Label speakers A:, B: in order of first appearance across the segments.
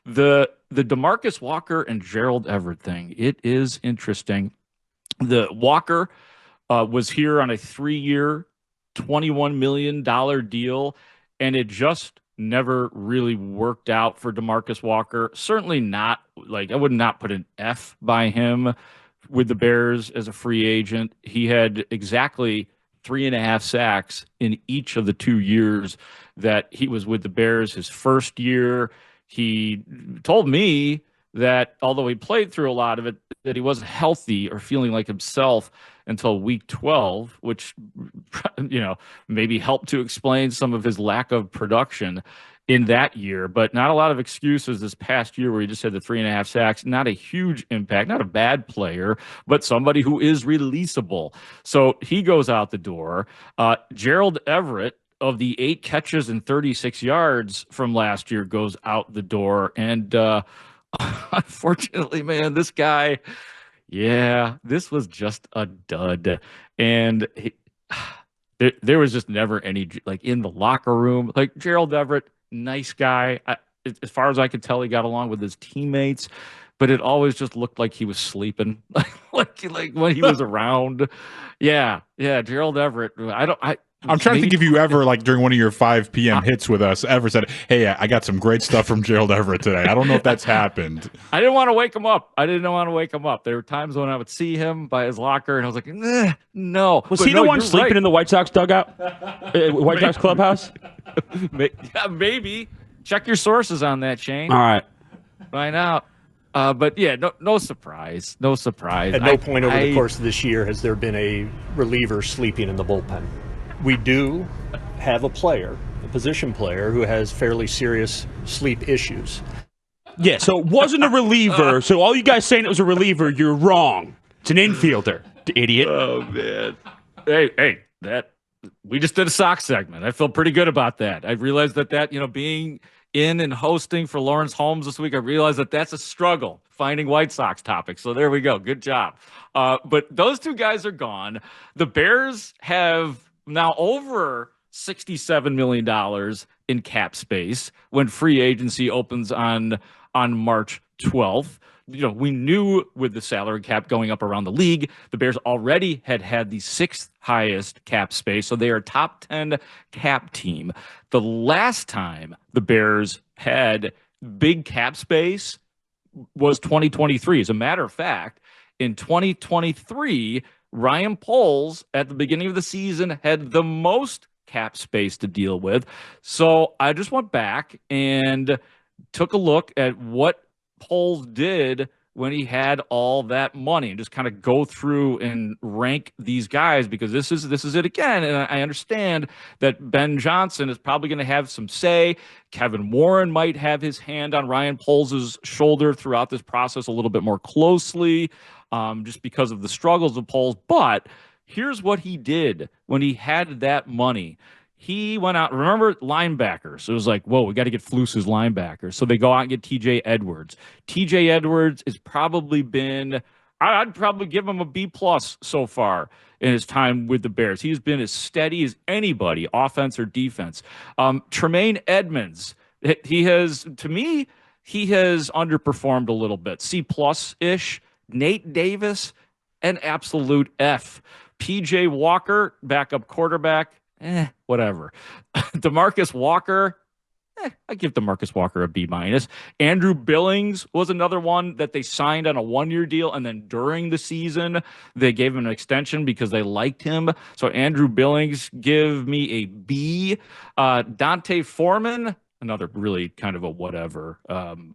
A: The DeMarcus Walker and Gerald Everett thing, it is interesting. The Walker was here on a 3-year, $21 million deal, and it just never really worked out for DeMarcus Walker. Certainly not like I would not put an F by him with the Bears as a free agent. He had exactly 3.5 sacks in each of the 2 years that he was with the Bears. His first year, he told me that although he played through a lot of it, that he wasn't healthy or feeling like himself until week 12, which maybe helped to explain some of his lack of production in that year. But not a lot of excuses this past year where he just had the 3.5 sacks. Not a huge impact, not a bad player, but somebody who is releasable. So he goes out the door. Gerald Everett, of the 8 catches and 36 yards from last year, goes out the door. And unfortunately, man, this guy, yeah, this was just a dud. And there was just never any, like, in the locker room. Like, Gerald Everett, nice guy. As far as I could tell, he got along with his teammates, but it always just looked like he was sleeping, like when he was around. Yeah, Gerald Everett.
B: I'm trying to think if you ever, like during one of your 5 p.m. hits with us, ever said, "Hey, I got some great stuff from Gerald Everett today." I don't know if that's happened.
A: I didn't want to wake him up. There were times when I would see him by his locker, and I was like, no.
C: Was he the one sleeping in the White Sox dugout? White Sox clubhouse?
A: Yeah, maybe. Check your sources on that, Shane.
C: All right.
A: Find out. But yeah, no surprise. No surprise.
D: At no point over the course of this year has there been a reliever sleeping in the bullpen. We do have a position player, who has fairly serious sleep issues.
C: Yeah, so it wasn't a reliever. So all you guys saying it was a reliever, you're wrong. It's an infielder, idiot.
A: Oh, man. Hey, we just did a Sox segment. I feel pretty good about that. I realized that being in and hosting for Lawrence Holmes this week, I realized that that's a struggle, finding White Sox topics. So there we go. Good job. But those 2 guys are gone. The Bears have now over $67 million in cap space when free agency opens on March 12th. We knew with the salary cap going up around the league, the Bears already had the 6th highest cap space, so they are a top 10 cap team. The last time the Bears had big cap space was 2023. As a matter of fact, in 2023, Ryan Poles at the beginning of the season had the most cap space to deal with. So I just went back and took a look at what Poles did when he had all that money, and just kind of go through and rank these guys, because this is it again. And I understand that Ben Johnson is probably going to have some say. Kevin Warren might have his hand on Ryan Poles' shoulder throughout this process a little bit more closely, just because of the struggles of Poles. But here's what he did when he had that money. He went out, remember linebackers. It was like, whoa, we got to get Flus's linebackers. So they go out and get TJ Edwards. TJ Edwards has probably been, I'd probably give him a B+ so far in his time with the Bears. He's been as steady as anybody, offense or defense. Tremaine Edmonds, he has underperformed a little bit. C+-ish. Nate Davis, an absolute F. PJ Walker, backup quarterback, whatever. DeMarcus Walker, I give DeMarcus Walker a B-. Andrew Billings was another one that they signed on a 1-year deal, and then during the season, they gave him an extension because they liked him. So Andrew Billings, give me a B. Dante Foreman, another really kind of a whatever.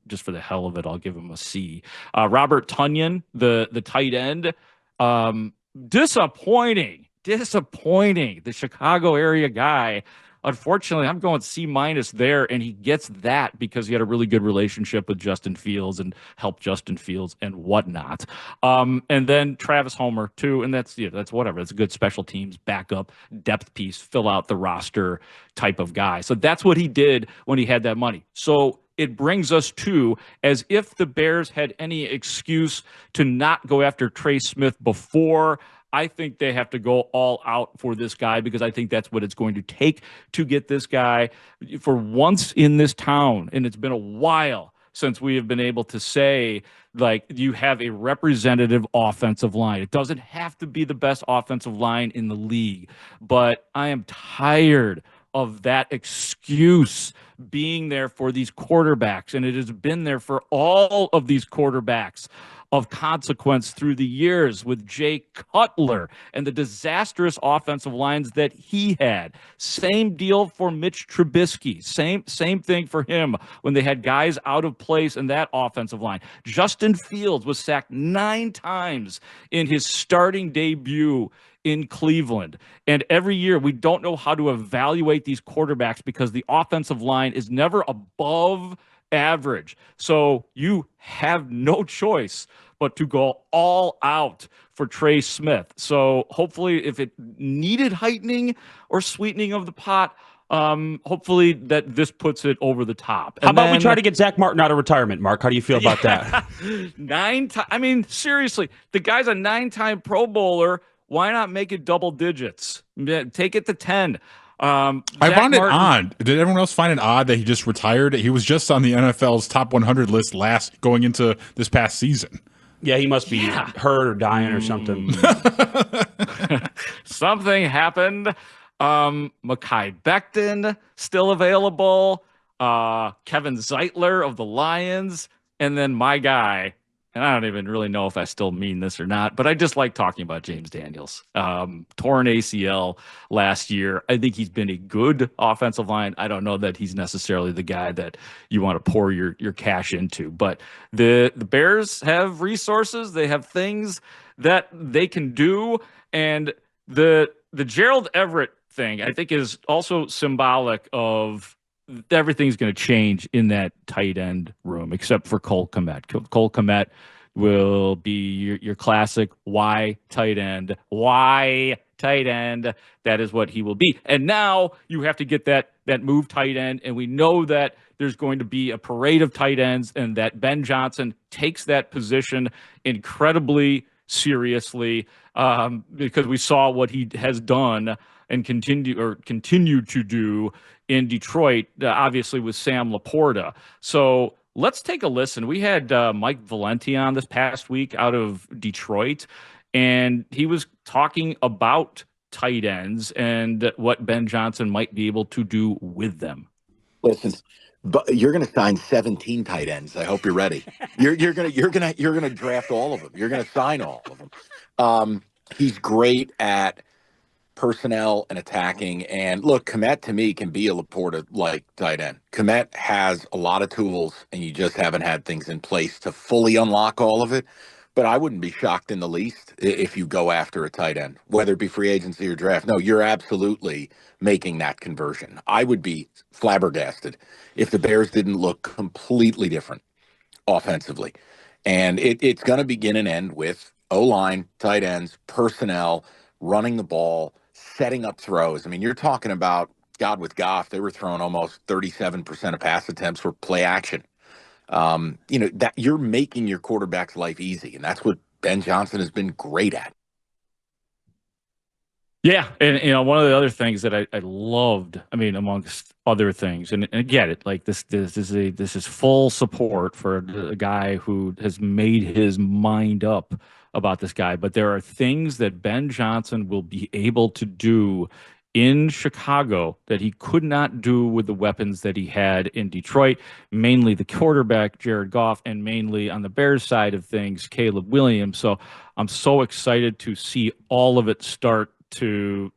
A: Just for the hell of it, I'll give him a C. Robert Tonyan, the tight end, disappointing. The Chicago area guy. Unfortunately, I'm going C- there, and he gets that because he had a really good relationship with Justin Fields and helped Justin Fields and whatnot. And then Travis Homer too, and that's whatever. It's a good special teams backup depth piece, fill out the roster type of guy. So that's what he did when he had that money. So it brings us to, as if the Bears had any excuse to not go after Trey Smith before, I think they have to go all out for this guy, because I think that's what it's going to take to get this guy. For once in this town, and it's been a while since we have been able to say, like, you have a representative offensive line. It doesn't have to be the best offensive line in the league, but I am tired of that excuse being there for these quarterbacks, and it has been there for all of these quarterbacks of consequence through the years with Jay Cutler and the disastrous offensive lines that he had. Same deal for Mitch Trubisky. Same thing for him when they had guys out of place in that offensive line. Justin Fields was sacked 9 times in his starting debut in Cleveland. And every year we don't know how to evaluate these quarterbacks because the offensive line is never above average. So you have no choice but to go all out for Trey Smith. So hopefully, if it needed heightening or sweetening of the pot, hopefully that this puts it over the top.
C: How about we try to get Zach Martin out of retirement, Mark? How do you feel about that?
A: 9 times. I mean, seriously, the guy's a 9-time Pro Bowler. Why not make it double digits? Take it to 10.
B: I found it odd. Did everyone else find it odd that he just retired? He was just on the NFL's top 100 list going into this past season.
C: Yeah, he must be hurt or dying or something.
A: Something happened. Mekhi Becton still available. Kevin Zeitler of the Lions. And then my guy, and I don't even really know if I still mean this or not, but I just like talking about James Daniels. Torn ACL last year. I think he's been a good offensive line. I don't know that he's necessarily the guy that you want to pour your cash into. But the Bears have resources. They have things that they can do. And the Gerald Everett thing, I think, is also symbolic of everything's going to change in that tight end room, except for Cole Kmet. Cole Kmet will be your classic Y tight end. Y tight end. That is what he will be. And now you have to get that move tight end, and we know that there's going to be a parade of tight ends, and that Ben Johnson takes that position incredibly seriously, because we saw what he has done and continue to do in Detroit, obviously with Sam Laporta. So let's take a listen. We had Mike Valenti on this past week out of Detroit, and he was talking about tight ends and what Ben Johnson might be able to do with them.
E: Listen, but you're going to sign 17 tight ends. I hope you're ready. You're going to draft all of them. You're going to sign all of them. He's great at personnel and attacking. And look, Kmet to me can be a Laporta-like tight end. Kmet has a lot of tools, and you just haven't had things in place to fully unlock all of it. But I wouldn't be shocked in the least if you go after a tight end, whether it be free agency or draft. No, you're absolutely making that conversion. I would be flabbergasted if the Bears didn't look completely different offensively. And it's going to begin and end with O-line, tight ends, personnel, running the ball, setting up throws. I mean, you're talking about, God, with Goff, they were throwing almost 37% of pass attempts for play action. That you're making your quarterback's life easy, and that's what Ben Johnson has been great at.
A: Yeah, and one of the other things that I loved, I mean, amongst other things, and I get it, like this is full support for a guy who has made his mind up about this guy, but there are things that Ben Johnson will be able to do in Chicago that he could not do with the weapons that he had in Detroit, mainly the quarterback, Jared Goff, and mainly on the Bears side of things, Caleb Williams. So I'm so excited to see all of it start to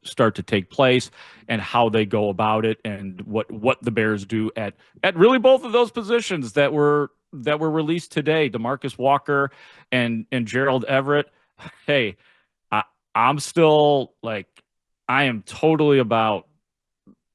A: take place and how they go about it and what the Bears do at really both of those positions that were released today, DeMarcus Walker and Gerald Everett. Hey, I'm still like, I am totally about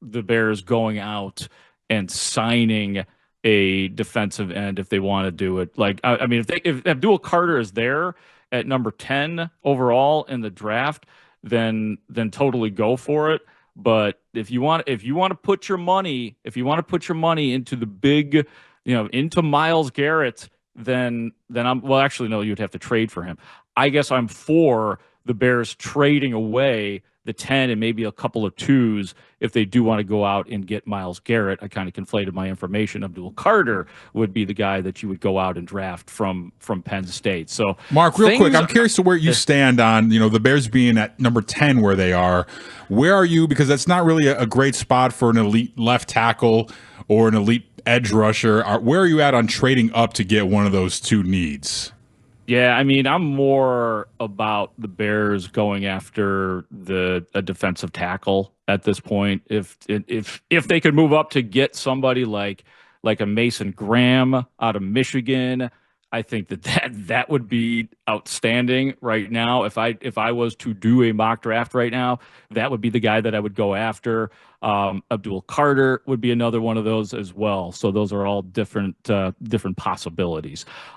A: the Bears going out and signing a defensive end if they want to do it. Like, I mean, if Abdul Carter is there at number 10 overall in the draft, then totally go for it. But if you want to put your money into the big, into Myles Garrett, then actually, no, you'd have to trade for him. I guess I'm for the Bears trading away the 10 and maybe a couple of 2s if they do want to go out and get Myles Garrett. I kind of conflated my information. Abdul Carter would be the guy that you would go out and draft from Penn State. So,
B: Mark, real quick, I'm curious to where you stand on, the Bears being at number 10 where they are. Where are you? Because that's not really a great spot for an elite left tackle or an elite edge rusher. Where are you at on trading up to get one of those 2 needs?
A: Yeah, I mean, I'm more about the Bears going after a defensive tackle at this point. If they could move up to get somebody like a Mason Graham out of Michigan, I think that would be outstanding right now. If I was to do a mock draft right now, that would be the guy that I would go after. Abdul Carter would be another one of those as well. So those are all different possibilities.